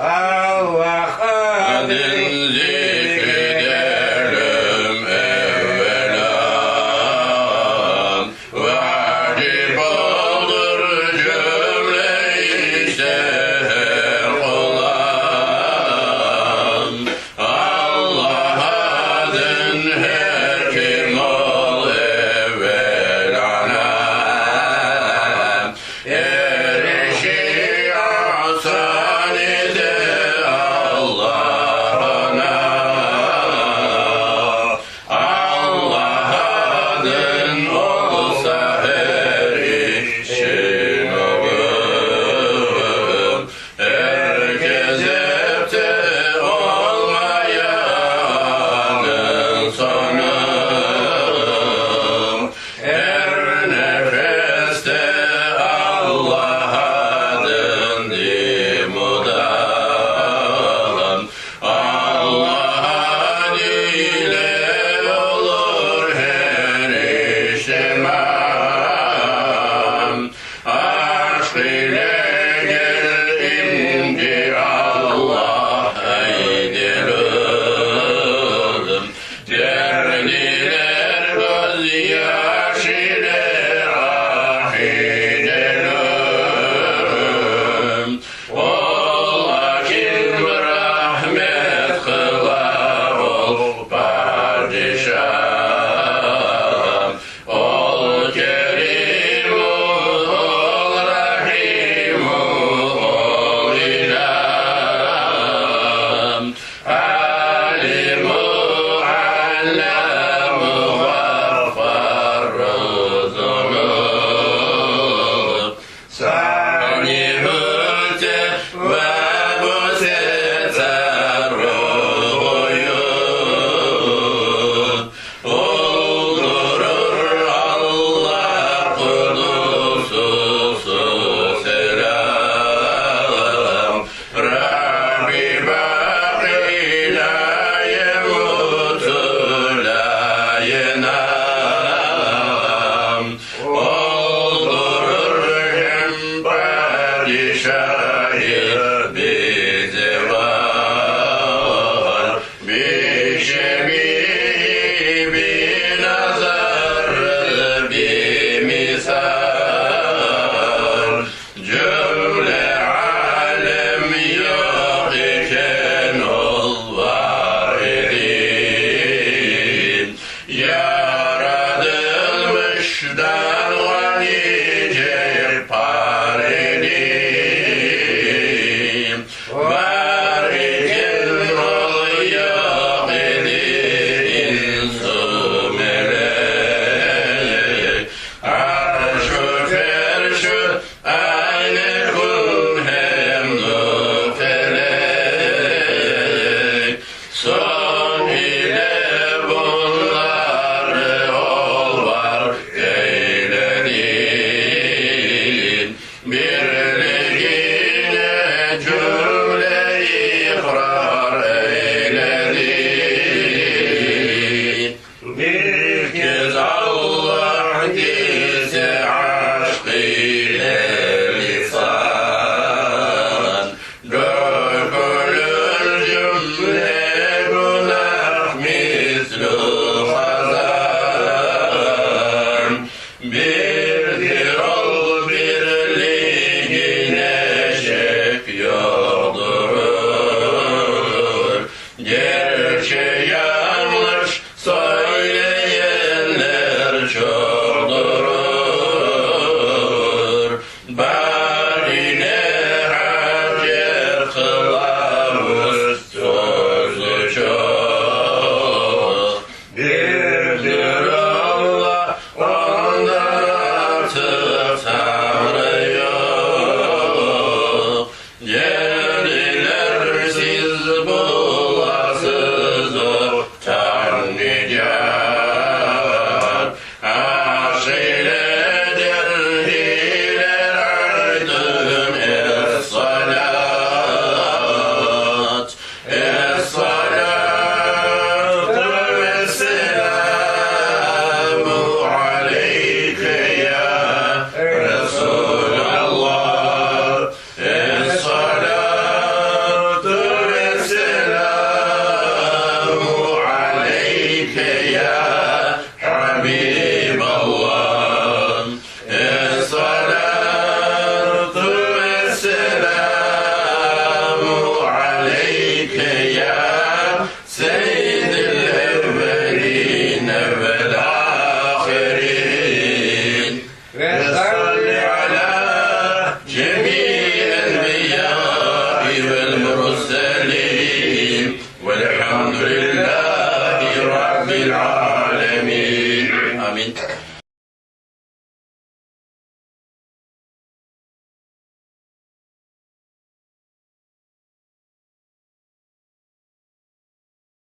Allah adın zikredelim evvela. Vacip olur cümle-i seher olan. Allah adın hakim ol evvelana. Erişi asan ede Allah'ına. Allah adın olsa her işin olur. Herkes hepte olmayanın sonu. Her nefeste Allah adın dimudam. Allah adıyla olur her iştimam. Aşk ile gel imdi Allah eydilim. Derdiler gözyaş ile ah edelim. Ola kim rahmet kıla ol padişah. Ol kerim ol rahim ol ilah. Alim allam gafar zulüm. Sanihü tevvab setar uyun. Oldurur Allah kudususu selam. Rabbi baki la yemutu la yenam. Oldurur hem padişahı bize var. Bir şebi bir nazar bir misal. Cümle alem yok iken ol var edin. Yaratılmışdan ganice paredim. Var iken ol yok edin su melek. Arş-ı ferş-ü aynı kun hem felek. Son ile bunları ol var eyledin. Birliğine cümle ikrar eyledin. Bir kez Allah dize aşk ile lisan. Dökülür cümle günah mislu hazan. Birdir ol birliğine şek yoktur. Gerçi yanlış söyleyenler çoktur. Bari ne hacer kılavuz sözü çok. Birdir Allah ondan artık Tanrı yok. Geldiler siz bulasız o elhamdülillah.